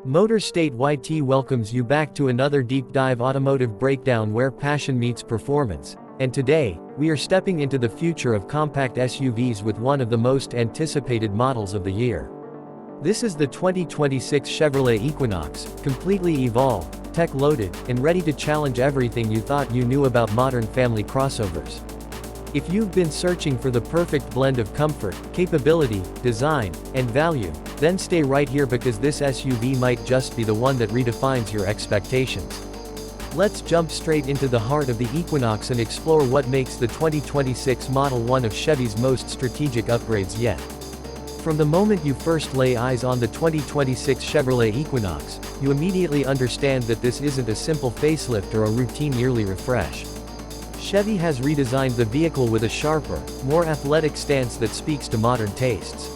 Motor State YT welcomes you back to another deep dive automotive breakdown where passion meets performance. And today, we are stepping into the future of compact SUVs with one of the most anticipated models of the year. This is the 2026 Chevrolet Equinox, completely evolved, tech-loaded, and ready to challenge everything you thought you knew about modern family crossovers. If you've been searching for the perfect blend of comfort, capability, design, and value, then stay right here because this SUV might just be the one that redefines your expectations. Let's jump straight into the heart of the Equinox and explore what makes the 2026 model one of Chevy's most strategic upgrades yet. From the moment you first lay eyes on the 2026 Chevrolet Equinox, you immediately understand that this isn't a simple facelift or a routine yearly refresh. Chevy has redesigned the vehicle with a sharper, more athletic stance that speaks to modern tastes.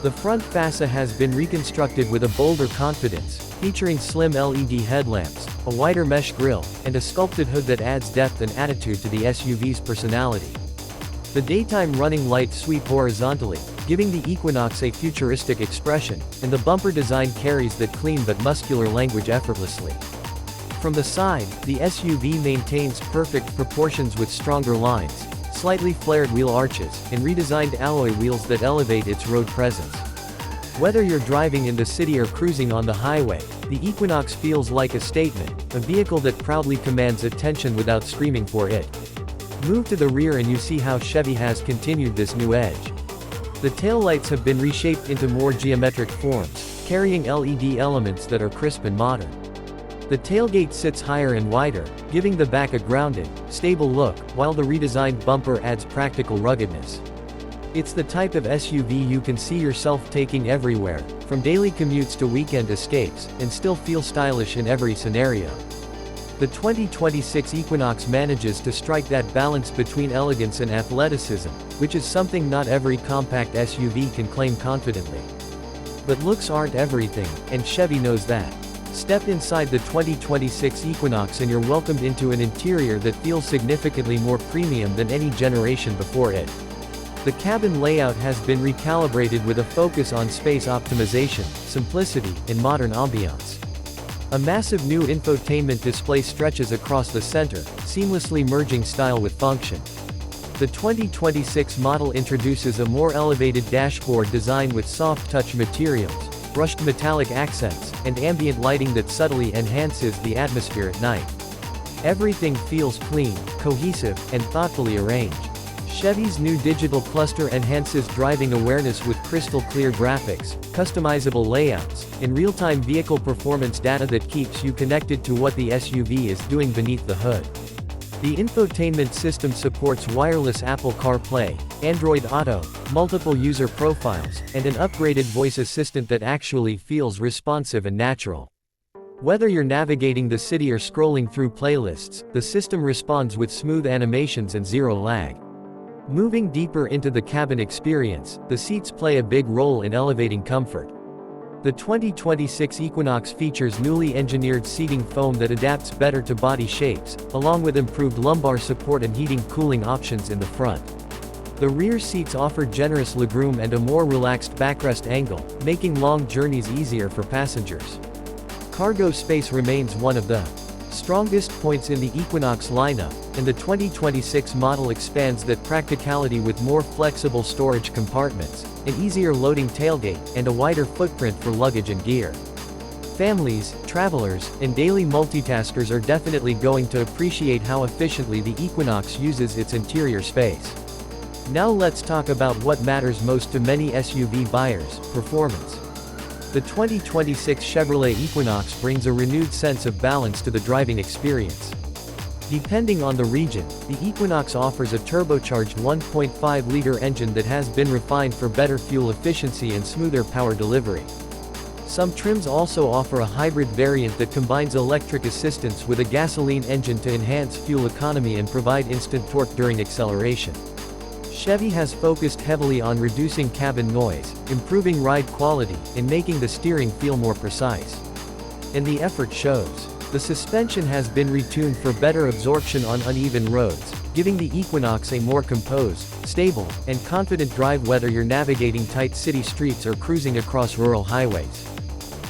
The front fascia has been reconstructed with a bolder confidence, featuring slim LED headlamps, a wider mesh grille, and a sculpted hood that adds depth and attitude to the SUV's personality. The daytime running lights sweep horizontally, giving the Equinox a futuristic expression, and the bumper design carries that clean but muscular language effortlessly. From the side, the SUV maintains perfect proportions with stronger lines, slightly flared wheel arches, and redesigned alloy wheels that elevate its road presence. Whether you're driving in the city or cruising on the highway, the Equinox feels like a statement, a vehicle that proudly commands attention without screaming for it. Move to the rear and you see how Chevy has continued this new edge. The taillights have been reshaped into more geometric forms, carrying LED elements that are crisp and modern. The tailgate sits higher and wider, giving the back a grounded, stable look, while the redesigned bumper adds practical ruggedness. It's the type of SUV you can see yourself taking everywhere, from daily commutes to weekend escapes, and still feel stylish in every scenario. The 2026 Equinox manages to strike that balance between elegance and athleticism, which is something not every compact SUV can claim confidently. But looks aren't everything, and Chevy knows that. Step inside the 2026 Equinox and you're welcomed into an interior that feels significantly more premium than any generation before it. The cabin layout has been recalibrated with a focus on space optimization, simplicity, and modern ambiance. A massive new infotainment display stretches across the center, seamlessly merging style with function. The 2026 model introduces a more elevated dashboard design with soft-touch materials, brushed metallic accents, and ambient lighting that subtly enhances the atmosphere at night. Everything feels clean, cohesive, and thoughtfully arranged. Chevy's new digital cluster enhances driving awareness with crystal-clear graphics, customizable layouts, and real-time vehicle performance data that keeps you connected to what the SUV is doing beneath the hood. The infotainment system supports wireless Apple CarPlay, Android Auto, multiple user profiles, and an upgraded voice assistant that actually feels responsive and natural. Whether you're navigating the city or scrolling through playlists, the system responds with smooth animations and zero lag. Moving deeper into the cabin experience, the seats play a big role in elevating comfort. The 2026 Equinox features newly engineered seating foam that adapts better to body shapes, along with improved lumbar support and heating-cooling options in the front. The rear seats offer generous legroom and a more relaxed backrest angle, making long journeys easier for passengers. Cargo space remains one of the strongest points in the Equinox lineup, and the 2026 model expands that practicality with more flexible storage compartments, an easier loading tailgate, and a wider footprint for luggage and gear. Families, travelers, and daily multitaskers are definitely going to appreciate how efficiently the Equinox uses its interior space. Now let's talk about what matters most to many SUV buyers: performance. The 2026 Chevrolet Equinox brings a renewed sense of balance to the driving experience. Depending on the region, the Equinox offers a turbocharged 1.5-liter engine that has been refined for better fuel efficiency and smoother power delivery. Some trims also offer a hybrid variant that combines electric assistance with a gasoline engine to enhance fuel economy and provide instant torque during acceleration. Chevy has focused heavily on reducing cabin noise, improving ride quality, and making the steering feel more precise. And the effort shows. The suspension has been retuned for better absorption on uneven roads, giving the Equinox a more composed, stable, and confident drive whether you're navigating tight city streets or cruising across rural highways.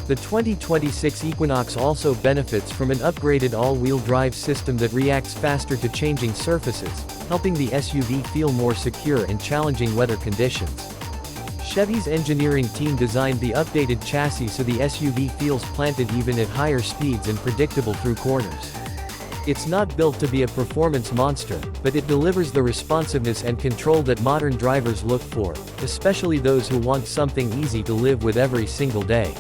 The 2026 Equinox also benefits from an upgraded all-wheel drive system that reacts faster to changing surfaces, helping the SUV feel more secure in challenging weather conditions. Chevy's engineering team designed the updated chassis so the SUV feels planted even at higher speeds and predictable through corners. It's not built to be a performance monster, but it delivers the responsiveness and control that modern drivers look for, especially those who want something easy to live with every single day.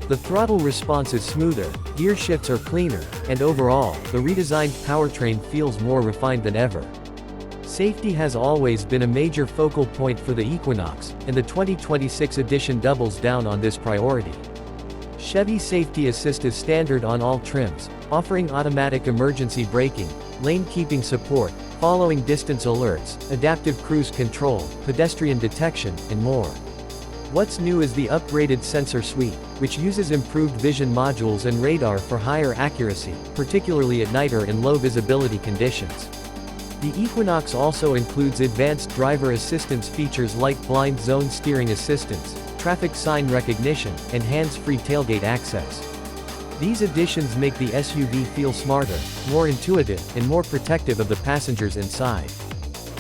The throttle response is smoother, gear shifts are cleaner, and overall, the redesigned powertrain feels more refined than ever. Safety has always been a major focal point for the Equinox, and the 2026 edition doubles down on this priority. Chevy Safety Assist is standard on all trims, offering automatic emergency braking, lane keeping support, following distance alerts, adaptive cruise control, pedestrian detection, and more. What's new is the upgraded sensor suite, which uses improved vision modules and radar for higher accuracy, particularly at night or in low visibility conditions. The Equinox also includes advanced driver assistance features like blind zone steering assistance, traffic sign recognition, and hands-free tailgate access. These additions make the SUV feel smarter, more intuitive, and more protective of the passengers inside.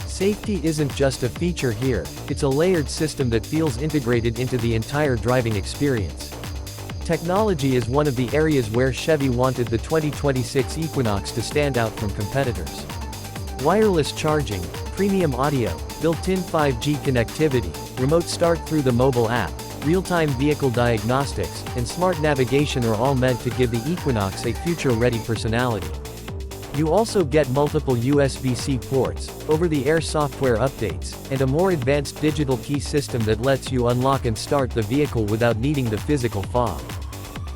Safety isn't just a feature here, it's a layered system that feels integrated into the entire driving experience. Technology is one of the areas where Chevy wanted the 2026 Equinox to stand out from competitors. Wireless charging, premium audio, built-in 5G connectivity, remote start through the mobile app, real-time vehicle diagnostics, and smart navigation are all meant to give the Equinox a future-ready personality. You also get multiple USB-C ports, over-the-air software updates, and a more advanced digital key system that lets you unlock and start the vehicle without needing the physical fob.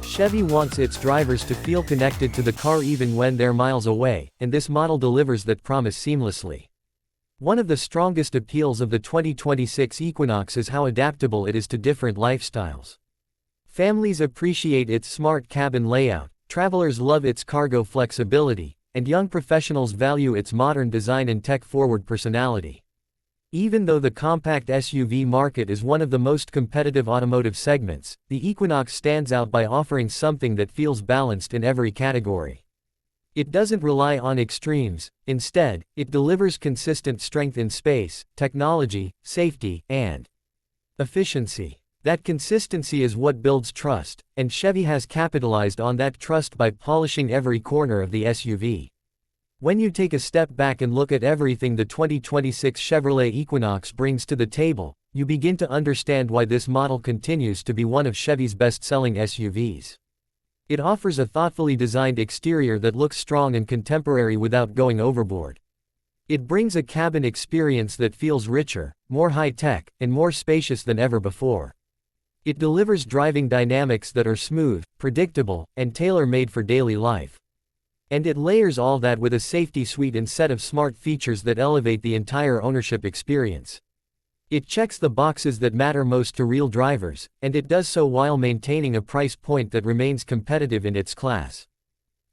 Chevy wants its drivers to feel connected to the car even when they're miles away, and this model delivers that promise seamlessly. One of the strongest appeals of the 2026 Equinox is how adaptable it is to different lifestyles. Families appreciate its smart cabin layout, travelers love its cargo flexibility, and young professionals value its modern design and tech-forward personality. Even though the compact SUV market is one of the most competitive automotive segments, the Equinox stands out by offering something that feels balanced in every category. It doesn't rely on extremes, instead, it delivers consistent strength in space, technology, safety, and efficiency. That consistency is what builds trust, and Chevy has capitalized on that trust by polishing every corner of the SUV. When you take a step back and look at everything the 2026 Chevrolet Equinox brings to the table, you begin to understand why this model continues to be one of Chevy's best-selling SUVs. It offers a thoughtfully designed exterior that looks strong and contemporary without going overboard. It brings a cabin experience that feels richer, more high-tech, and more spacious than ever before. It delivers driving dynamics that are smooth, predictable, and tailor-made for daily life. And it layers all that with a safety suite and set of smart features that elevate the entire ownership experience. It checks the boxes that matter most to real drivers, and it does so while maintaining a price point that remains competitive in its class.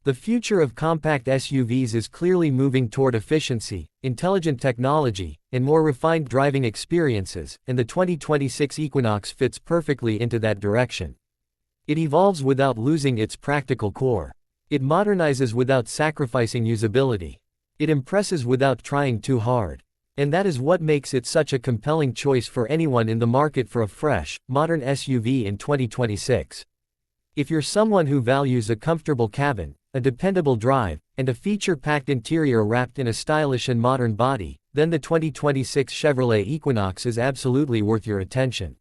The future of compact SUVs is clearly moving toward efficiency, intelligent technology, and more refined driving experiences, and the 2026 Equinox fits perfectly into that direction. It evolves without losing its practical core. It modernizes without sacrificing usability. It impresses without trying too hard. And that is what makes it such a compelling choice for anyone in the market for a fresh, modern SUV in 2026. If you're someone who values a comfortable cabin, a dependable drive, and a feature-packed interior wrapped in a stylish and modern body, then the 2026 Chevrolet Equinox is absolutely worth your attention.